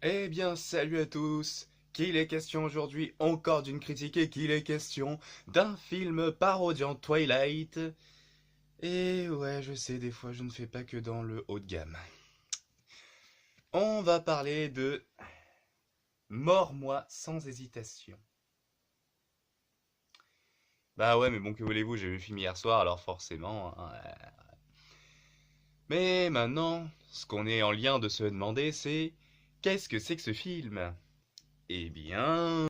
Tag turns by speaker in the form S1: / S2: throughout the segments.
S1: Eh bien, salut à tous! Qu'il est question aujourd'hui encore d'une critique et qu'il est question d'un film parodiant Twilight. Et ouais, je sais, des fois je ne fais pas que dans le haut de gamme. On va parler de Mors-moi sans hésitation. Bah ouais, mais bon, que voulez-vous, j'ai vu le film hier soir, alors forcément, hein. Mais maintenant, ce qu'on est en lien de se demander, c'est qu'est-ce que c'est que ce film? Eh bien,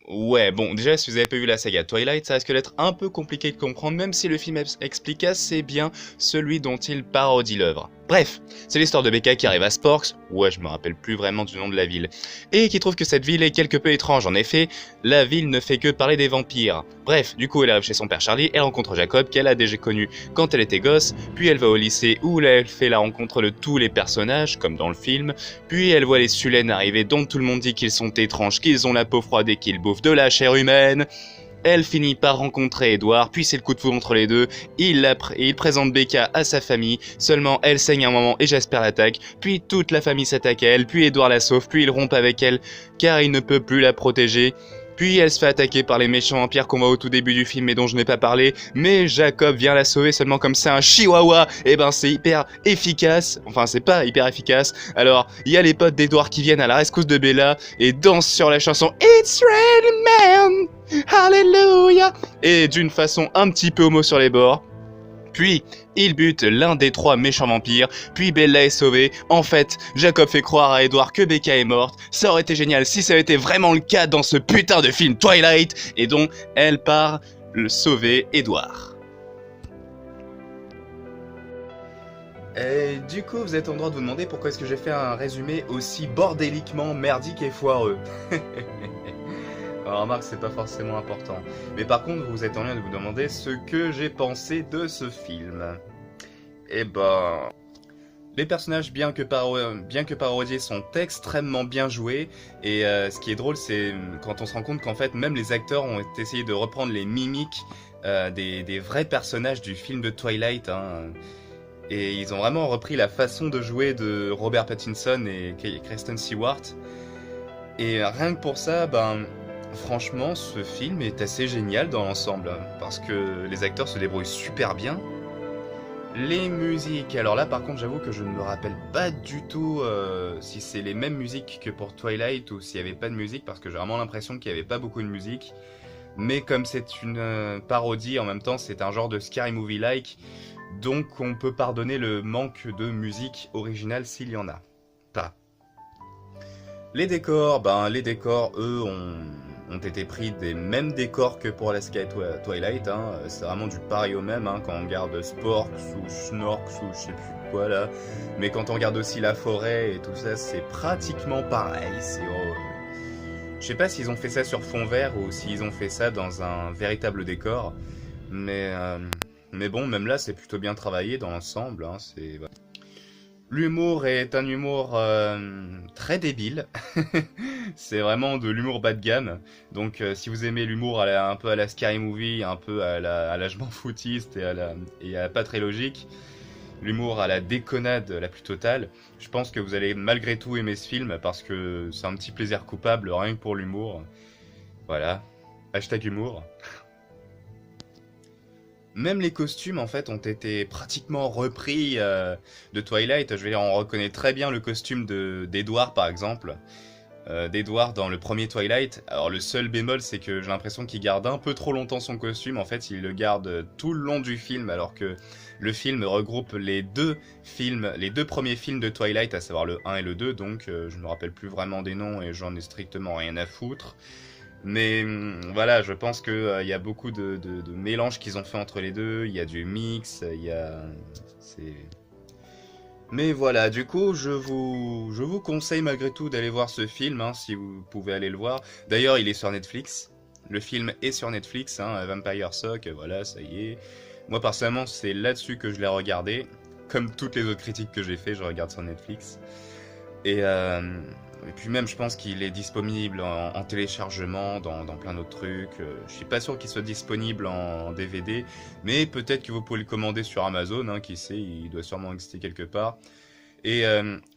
S1: ouais, bon, déjà, si vous avez pas vu la saga Twilight, ça risque d'être un peu compliqué de comprendre, même si le film explique assez bien celui dont il parodie l'œuvre. Bref, c'est l'histoire de Becca qui arrive à Sporks, ouais, je me rappelle plus vraiment du nom de la ville, et qui trouve que cette ville est quelque peu étrange. En effet, la ville ne fait que parler des vampires. Bref, du coup, elle arrive chez son père Charlie, elle rencontre Jacob, qu'elle a déjà connu quand elle était gosse, puis elle va au lycée où elle fait la rencontre de tous les personnages, comme dans le film, puis elle voit les Sullen arriver dont tout le monde dit qu'ils sont étranges, qu'ils ont la peau froide et qu'ils bouffent de la chair humaine. Elle finit par rencontrer Edward, puis c'est le coup de foudre entre les deux. Il présente Becca à sa famille, seulement elle saigne un moment et Jasper l'attaque, puis toute la famille s'attaque à elle, puis Edward la sauve, puis il rompt avec elle car il ne peut plus la protéger. Puis elle se fait attaquer par les méchants vampires qu'on voit au tout début du film et dont je n'ai pas parlé, mais Jacob vient la sauver seulement comme c'est un chihuahua, et ben c'est hyper efficace, enfin c'est pas hyper efficace. Alors il y a les potes d'Edward qui viennent à la rescousse de Bella et dansent sur la chanson It's Raining Man, Hallelujah, et d'une façon un petit peu homo sur les bords. Puis, il bute l'un des trois méchants vampires, puis Bella est sauvée. En fait, Jacob fait croire à Edward que Becca est morte. Ça aurait été génial si ça avait été vraiment le cas dans ce putain de film Twilight, et donc elle part sauver Edward. Et du coup, vous êtes en droit de vous demander pourquoi est-ce que j'ai fait un résumé aussi bordéliquement merdique et foireux. Alors, remarque, c'est pas forcément important. Mais par contre, vous êtes en train de vous demander ce que j'ai pensé de ce film. Eh ben, les personnages, bien que parodiés, sont extrêmement bien joués. Et ce qui est drôle, c'est quand on se rend compte qu'en fait, même les acteurs ont essayé de reprendre les mimiques des vrais personnages du film de Twilight, hein. Et ils ont vraiment repris la façon de jouer de Robert Pattinson et Kristen Stewart. Et rien que pour ça, ben, franchement, ce film est assez génial dans l'ensemble, hein, parce que les acteurs se débrouillent super bien. Les musiques, alors là par contre j'avoue que je ne me rappelle pas du tout si c'est les mêmes musiques que pour Twilight ou s'il n'y avait pas de musique, parce que j'ai vraiment l'impression qu'il n'y avait pas beaucoup de musique. Mais comme c'est une parodie, en même temps c'est un genre de scary movie-like, donc on peut pardonner le manque de musique originale s'il y en a pas. Les décors, ben les décors, eux, ont été pris des mêmes décors que pour la Sky Twilight, hein. C'est vraiment du pareil au même, hein, quand on regarde Sporks ou Snorks ou je sais plus quoi là. Mais quand on regarde aussi la forêt et tout ça, c'est pratiquement pareil. Je sais pas s'ils ont fait ça sur fond vert ou s'ils ont fait ça dans un véritable décor. Mais, euh, mais bon, même là, c'est plutôt bien travaillé dans l'ensemble, hein. L'humour est un humour très débile. C'est vraiment de l'humour bas de gamme. Donc si vous aimez l'humour un peu à la Scary Movie, un peu à la je m'en foutiste et à pas très logique, l'humour à la déconnade la plus totale, je pense que vous allez malgré tout aimer ce film parce que c'est un petit plaisir coupable rien que pour l'humour. Voilà. Hashtag humour. Même les costumes en fait ont été pratiquement repris de Twilight. Je veux dire, on reconnaît très bien le costume de d'Edward par exemple, d'Edward dans le premier Twilight. Alors le seul bémol, c'est que j'ai l'impression qu'il garde un peu trop longtemps son costume. En fait, il le garde tout le long du film, alors que le film regroupe les deux premiers films de Twilight, à savoir le 1 et le 2. Donc je me rappelle plus vraiment des noms et j'en ai strictement rien à foutre. Mais voilà, je pense que il y a beaucoup de mélanges qu'ils ont fait entre les deux. Il y a du mix, il y a, c'est. Mais voilà, du coup, je vous conseille malgré tout d'aller voir ce film, hein, si vous pouvez aller le voir. D'ailleurs, il est sur Netflix. Le film est sur Netflix, hein, Vampire Sock, voilà, ça y est. Moi, personnellement, c'est là-dessus que je l'ai regardé. Comme toutes les autres critiques que j'ai fait, je regarde sur Netflix. Et, euh, et puis même, je pense qu'il est disponible en téléchargement dans plein d'autres trucs. Je suis pas sûr qu'il soit disponible en DVD, mais peut-être que vous pouvez le commander sur Amazon, hein, qui sait, il doit sûrement exister quelque part. Et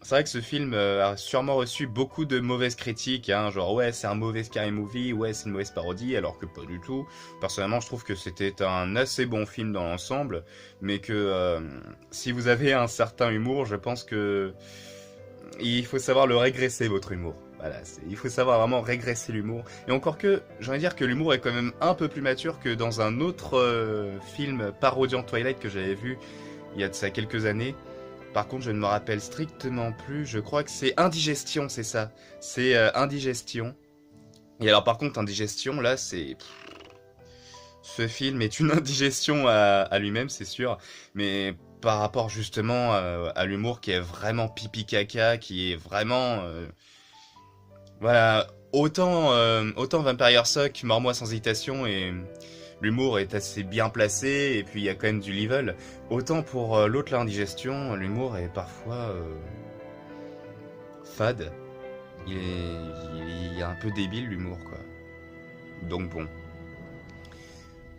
S1: c'est vrai que ce film a sûrement reçu beaucoup de mauvaises critiques, hein, genre ouais c'est un mauvais scary movie, ouais c'est une mauvaise parodie, alors que pas du tout. Personnellement je trouve que c'était un assez bon film dans l'ensemble, mais que si vous avez un certain humour, je pense que il faut savoir le régresser votre humour. Voilà, il faut savoir vraiment régresser l'humour. Et encore que, j'ai envie de dire que l'humour est quand même un peu plus mature que dans un autre film parodiant Twilight que j'avais vu il y a de ça quelques années. Par contre, je ne me rappelle strictement plus. Je crois que c'est Indigestion, c'est ça. C'est Indigestion. Et alors, par contre, Indigestion, là, c'est... Ce film est une indigestion à lui-même, c'est sûr. Mais par rapport justement à l'humour qui est vraiment pipi caca, qui est vraiment... voilà, autant Vampire Suck, Mors-moi sans hésitation, et l'humour est assez bien placé, et puis il y a quand même du level. Autant pour l'autre, l'indigestion, l'humour est parfois fade. Il est un peu débile, l'humour, quoi. Donc bon.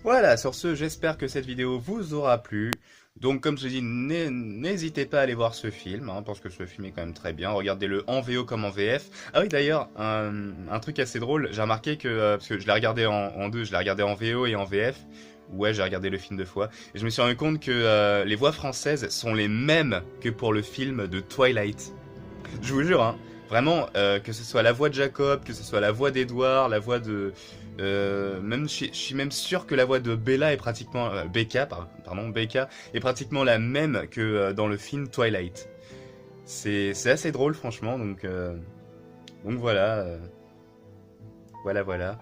S1: Voilà, sur ce, j'espère que cette vidéo vous aura plu. Donc comme je dis, n'hésitez pas à aller voir ce film, hein, parce que ce film est quand même très bien. Regardez-le en VO comme en VF. Ah oui, d'ailleurs, un truc assez drôle, j'ai remarqué que, parce que je l'ai regardé en deux, je l'ai regardé en VO et en VF. Ouais, j'ai regardé le film 2 fois. Et je me suis rendu compte que les voix françaises sont les mêmes que pour le film de Twilight. Je vous jure, hein. Vraiment, que ce soit la voix de Jacob, que ce soit la voix d'Edward, la voix de... même, je suis même sûr que la voix de Bella est pratiquement... Becca, pardon, Becca est pratiquement la même que dans le film Twilight. C'est assez drôle, franchement, donc voilà. Voilà.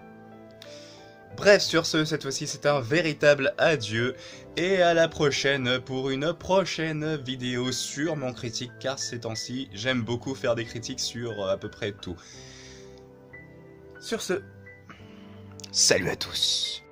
S1: Bref, sur ce, cette fois-ci, c'est un véritable adieu. Et à la prochaine pour une prochaine vidéo sur mon critique, car ces temps-ci, j'aime beaucoup faire des critiques sur à peu près tout. Sur ce, salut à tous!